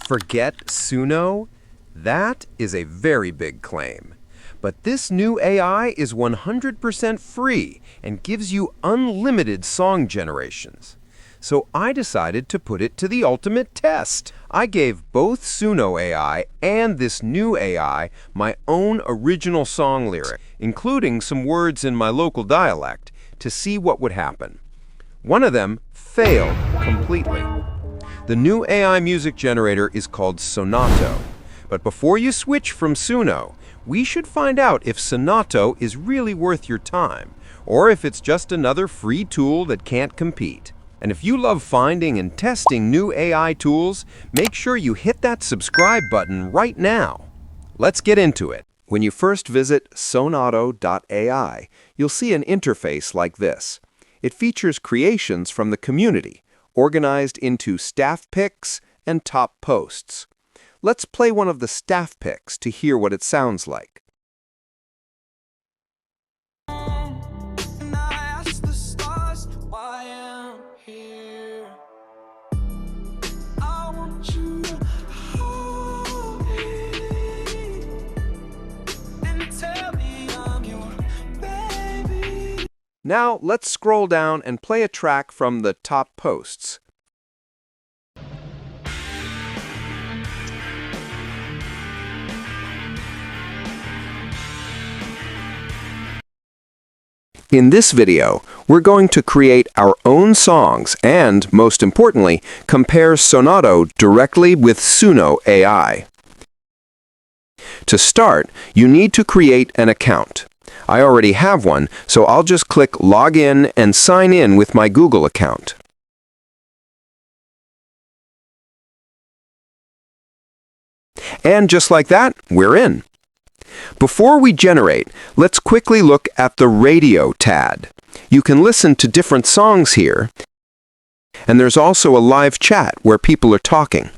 Forget Suno? That is a very big claim. But this new AI is 100% free and gives you unlimited song generations. So I decided to put it to the ultimate test. I gave both Suno AI and this new AI my own original song lyric, including some words in my local dialect, to see what would happen. One of them failed completely. The new AI music generator is called Sonato. But before you switch from Suno, we should find out if Sonato is really worth your time, or if it's just another free tool that can't compete. And if you love finding and testing new AI tools, make sure you hit that subscribe button right now. Let's get into it. When you first visit Sonauto AI, you'll see an interface like this. It features creations from the community, organized into staff picks and top posts. Let's play one of the staff picks to hear what it sounds like. Now, let's scroll down and play a track from the top posts. In this video, we're going to create our own songs and, most importantly, compare Sonato directly with Suno AI. To start, you need to create an account. I already have one, so I'll just click Login and sign in with my Google account. And just like that, we're in. Before we generate, let's quickly look at the Radio tab. You can listen to different songs here, and there's also a live chat where people are talking.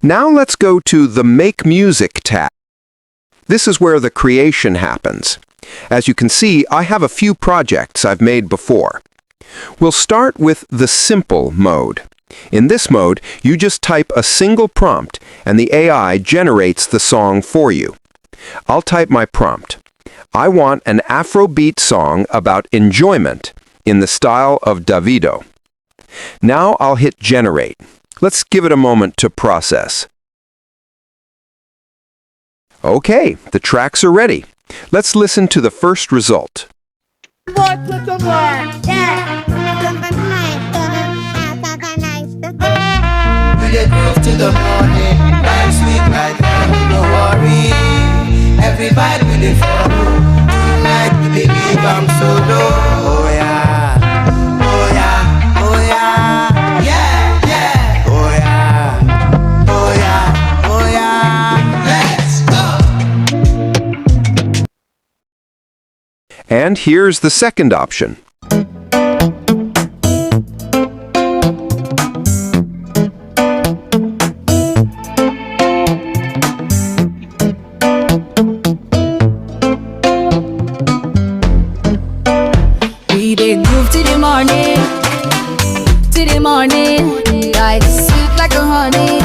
Now let's go to the Make Music tab. This is where the creation happens. As you can see, I have a few projects I've made before. We'll start with the simple mode. In this mode, you just type a single prompt, and the AI generates the song for you. I'll type my prompt. I want an Afrobeat song about enjoyment in the style of Davido. Now I'll hit Generate. Let's give it a moment to process. Okay, the tracks are ready. Let's listen to the first result. We dey groove to the morning, life sweet like that, no worry. Everybody we dey follow, tonight we dey live am solo. Oh yeah, oh yeah, oh yeah, yeah, yeah. Oh yeah, oh yeah, oh yeah. Let's go. And here's the second option. We dey groove to the morning, like sweet like a honey.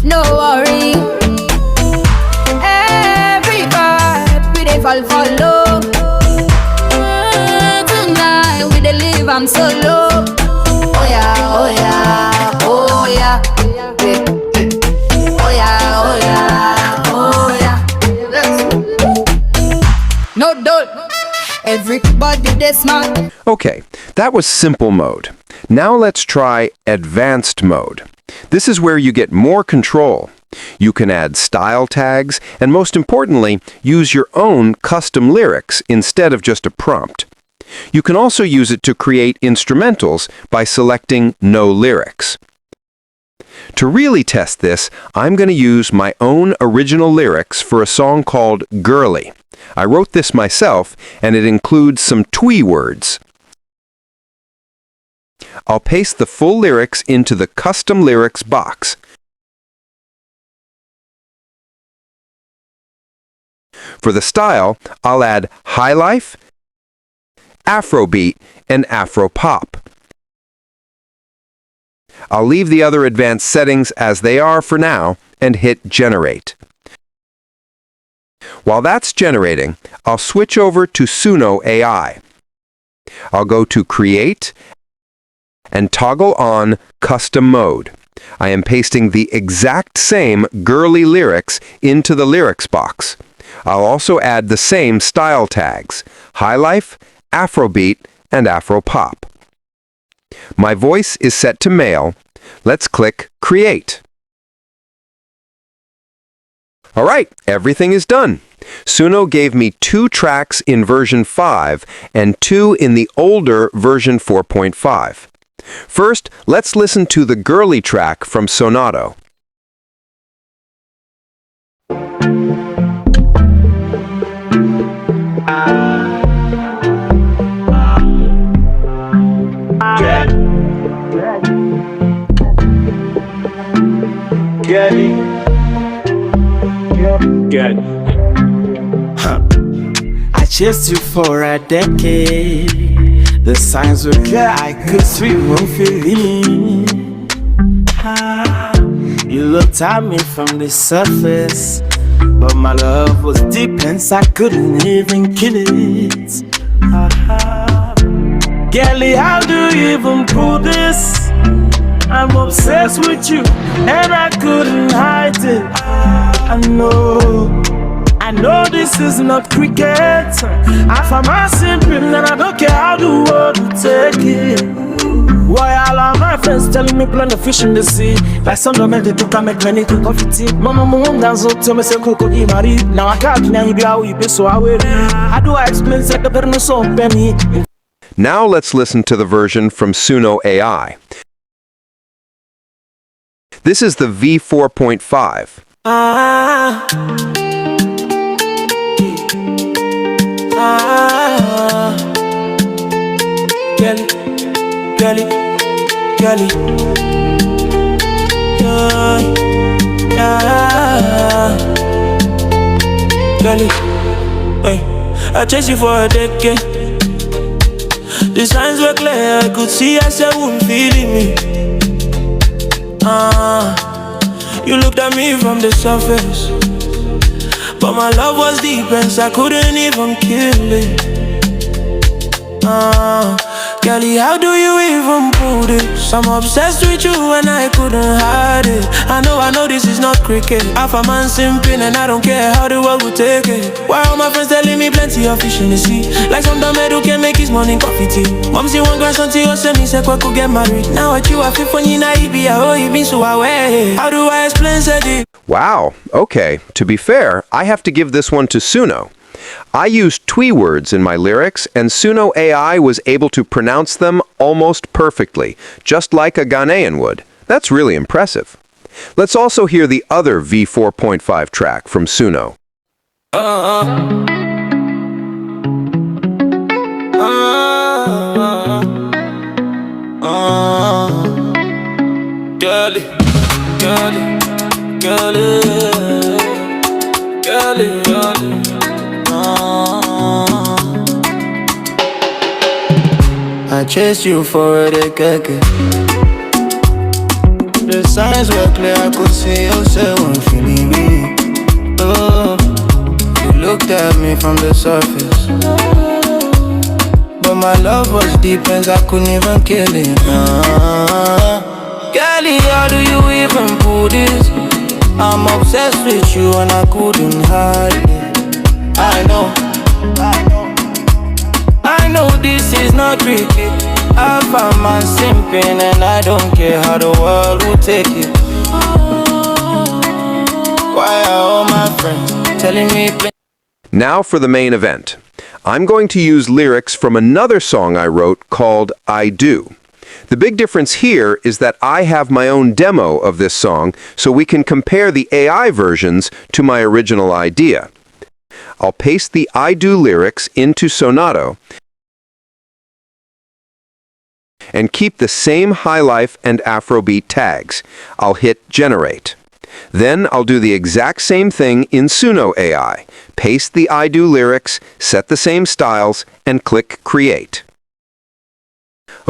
No worry, everybody we dey follow. Tonight we dey live am solo. Oh yeah, oh yeah, oh yeah. Oh yeah, oh yeah, oh yeah. Let's go. No doubt. Everybody dey smart. Okay, that was simple mode. Now let's try advanced mode. This is where you get more control. You can add style tags and, most importantly, use your own custom lyrics instead of just a prompt. You can also use it to create instrumentals by selecting No Lyrics. To really test this, I'm going to use my own original lyrics for a song called Girly. I wrote this myself, and it includes some twee words. I'll paste the full lyrics into the Custom Lyrics box. For the style, I'll add highlife, Afrobeat, and Afropop. I'll leave the other advanced settings as they are for now and hit Generate. While that's generating, I'll switch over to Suno AI. I'll go to Create and toggle on Custom Mode. I am pasting the exact same girly lyrics into the lyrics box. I'll also add the same style tags: Highlife, Afrobeat, and Afropop. My voice is set to male. Let's click Create. All right, everything is done. Suno gave me 2 tracks in version 5 and 2 in the older version 4.5. First, let's listen to the girly track from Sonato. Good. I chased you for a decade. The signs were clear, I could sweep one feeling. You looked at me from the surface, but my love was deep and I couldn't even kill it. Girlie, how do you even prove this? I'm obsessed with you and I couldn't hide it. I know this is not cricket. I'm a simple and I don't care how the world will take it. Why all of my friends telling me plan to fish in the sea? Like some men they took a make many to coffee tea. Mama mum dance up to me say coco di mari. Now I can't now you be how you be so aware. How do I explain say the better so penny? Now let's listen to the version from Suno AI. This is the V4.5. Girlie, girlie, girlie, girlie, hey, I chased you for a decade. The signs were clear, I could see yourself wouldn't feeling me. You looked at me from the surface, but my love was deep and I couldn't even kill it. Girlie, how do you even prove this? I'm obsessed with you and I couldn't hide it. I know this is not cricket. Half a man simping and I don't care how the world will take it. Why all my friends telling me plenty of fish in the sea? Like some dumb head who can make his morning coffee tea. Mom see one grandson to you, send me say could get married. Now what you are fit for you be oh you been so away. How do I explain it? Wow, okay. To be fair, I have to give this one to Suno. I used Twi words in my lyrics, and Suno AI was able to pronounce them almost perfectly, just like a Ghanaian would. That's really impressive. Let's also hear the other V4.5 track from Suno. Girlie, girlie, girlie, girlie, girlie. I chased you for a decade. The signs were clear, I could see yourself feeling me. Oh, you looked at me from the surface, but my love was deep and I couldn't even kill it. Girlie, how do you even put this? I'm obsessed with you and I couldn't hide it. I know this is not cricket. Half a man simping and I don't care how the world will take it. Why are all my friends telling me? Now for the main event. I'm going to use lyrics from another song I wrote called I Do. The big difference here is that I have my own demo of this song, so we can compare the AI versions to my original idea. I'll paste the I Do lyrics into Sonato and keep the same highlife and Afrobeat tags. I'll hit Generate. Then I'll do the exact same thing in Suno AI. Paste the I Do lyrics, set the same styles, and click Create.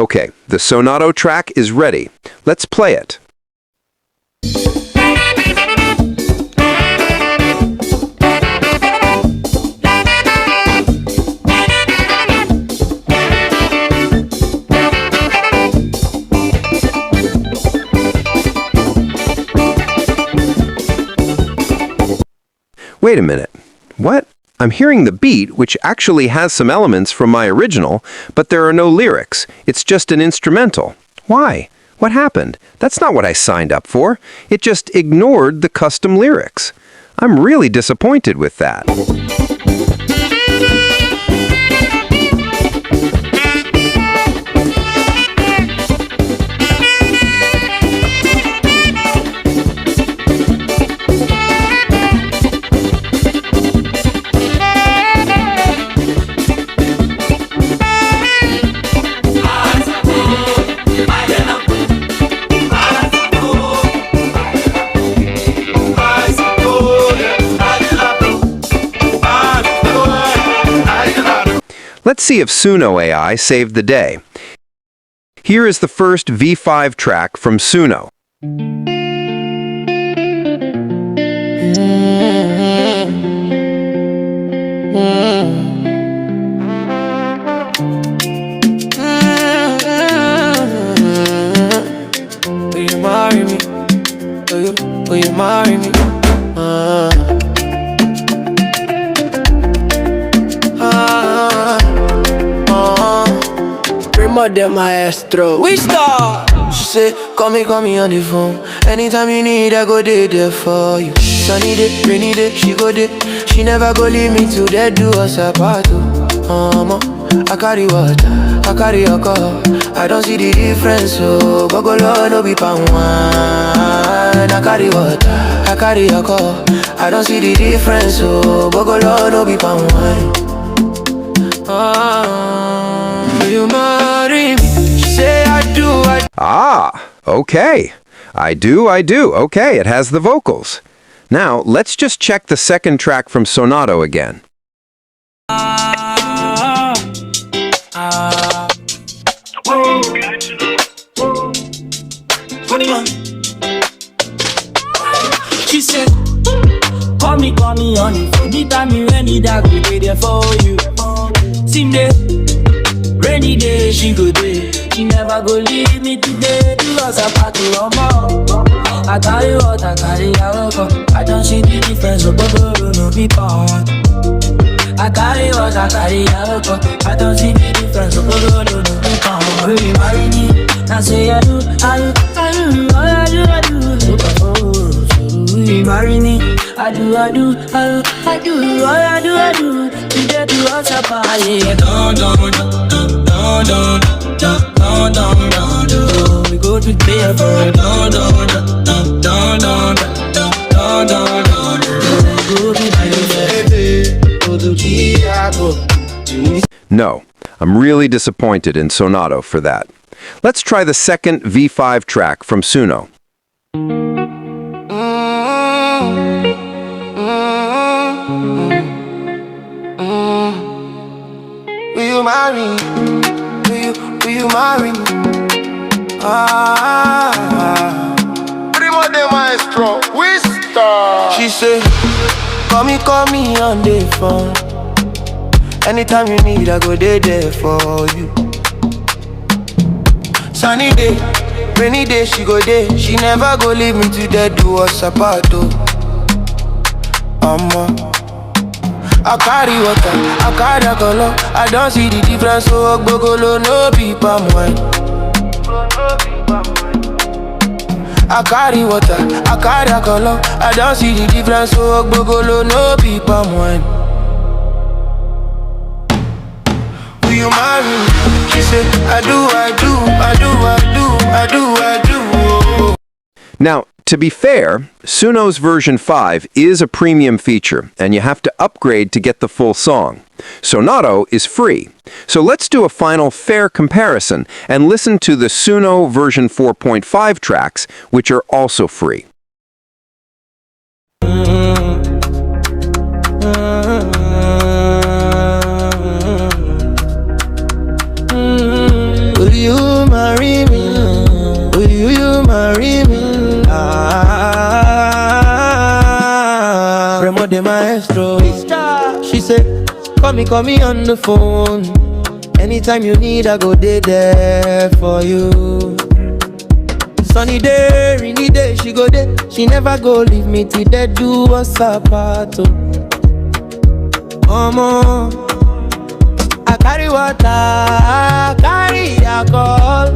Okay, the Sonato track is ready. Let's play it. Wait a minute. What? I'm hearing the beat, which actually has some elements from my original, but there are no lyrics. It's just an instrumental. Why? What happened? That's not what I signed up for. It just ignored the custom lyrics. I'm really disappointed with that. Let's see if Suno AI saved the day. Here is the first V5 track from Suno. Will you marry me? Will you marry me? Primo de maestro, we start. She say, call me on the phone. Anytime you need, I go there for you. Sunny day, rainy day, she go there. She never go leave me to dead, do us apart. I carry water, I carry alcohol. I don't see the difference, so go low, no be pan one. I carry water, I carry alcohol. I don't see the difference, so go low, no be pan one. Will you marry me? She say I do. Ah, okay. I do. Okay, it has the vocals. Now, let's just check the second track from Sonato again. She said, call me on the phone. Anytime you need, I go be there for you. Same day, rainy day, she go there. She never go leave me today. Do us apart to more. I carry what I carry, I don't see the difference, so no be part. I carry what I carry, I don't see the difference, so no be part. Will you marry me? I say I do. Will you marry me? I do. Today do us apart. Don't. We go together. No, I'm really disappointed in Sonato for that. Let's try the second V5 track from Suno. Will you marry me? Will you marry me? Primo de maestro, we start. She say, call me on the phone. Anytime you need, I go there for you. Sunny day, rainy day, she go there. She never go leave me to dead, do us apart, though. I carry water, I carry alcohol. I don't see the difference, so go low, no be palm wine. I carry water, I carry alcohol. I don't see the difference, so go low, no be palm wine. Will you marry me? She said, I do. Now, to be fair, Suno's version 5 is a premium feature, and you have to upgrade to get the full song. Sonato is free. So let's do a final fair comparison and listen to the Suno version 4.5 tracks, which are also free. Will you the maestro. She said, call me on the phone. Anytime you need, I go there for you. Sunny day, rainy day, she go there. She never go leave me till they do us apart. I carry water, I carry alcohol.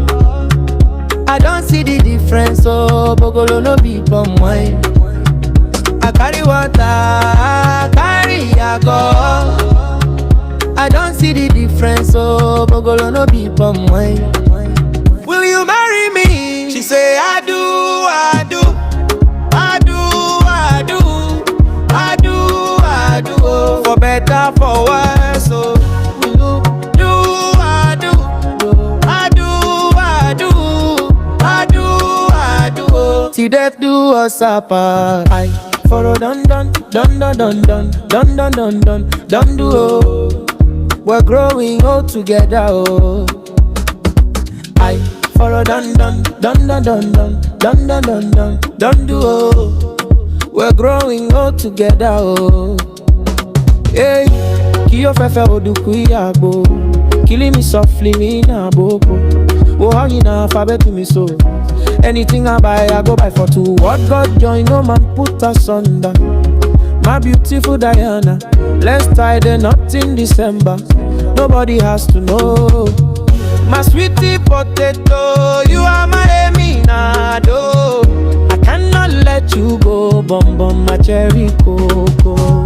I don't see the difference, so Bogolo no be palm wine. I carry water, I carry alcohol. I don't see the difference, so Bogolo no be palm wine. Will you marry me? She say I do, I do, I do, I do, I do, I do, for better, for worse, so you do, I do, I do, I do, I do, I do, till death do us apart. I follow dun dun dun dun dun dun dun dun dun dun dun do. We're growing old together, oh. I follow dun dun dun dun dun dun dun dun dun dun dun do, oh. We're growing old together, oh. Hey, kiyo fefe oduku yabo, killing me softly me na bobo. Oh, how you na fabe to me so? Anything I buy, I go buy for two. What God join, no man put us under. My beautiful Diana, let's tie the knot in December. Nobody has to know. My sweetie potato, you are my eminado. I cannot let you go, bum bum my cherry cocoa.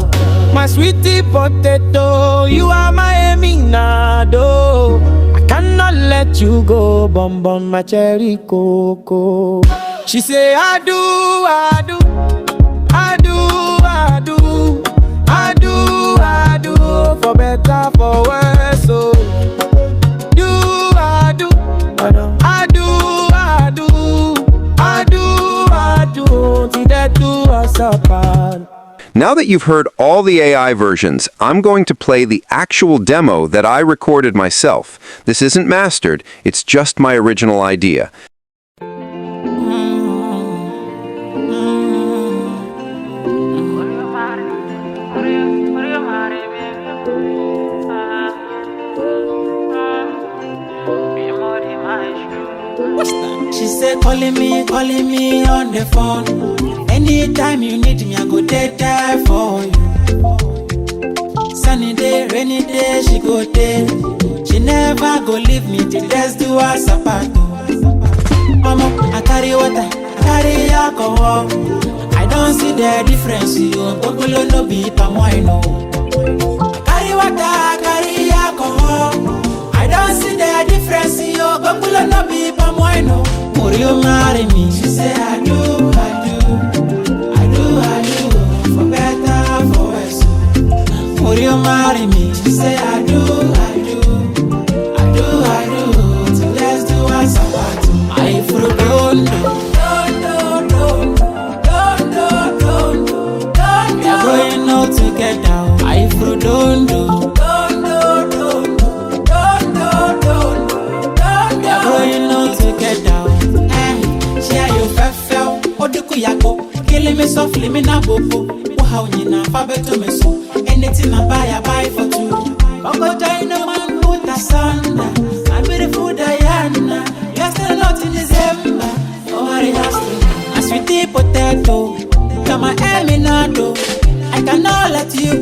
My sweetie potato, you are my eminado. I cannot let you go, bum bum my cherry cocoa. She say I do, I do, I do, I do, I do, I do, for better, for worse, so do, I do, I do, I do, I do, I do, I do, till that do us apart. Now that you've heard all the AI versions, I'm going to play the actual demo that I recorded myself. This isn't mastered, it's just my original idea. She said calling me on the phone. Anytime you need me, I go there for you. Sunny day, rainy day, she go there. She never go leave me till let's do us apart. Mama, I carry water, I carry alcohol. I don't see the difference, you Bogolo no be palm wine, no. I carry water, I carry alcohol. I don't see the difference, you Bogolo no be palm wine, no. Will you marry me? She say I do, I do, I do, I do, for better, for worse. Will you marry me? She say I do, I do, I do, I do, till let's do us apart. I feel don't. We are growing old together. I feel don't. We are growing old together. Killing me softly, me na bobo. How you na fabe to me so? Anything I buy for two. But no man put asunder. I'm beautiful Diana. You're still not in December. Oh, I have to. A sweetie potato, come my eminado. I cannot let you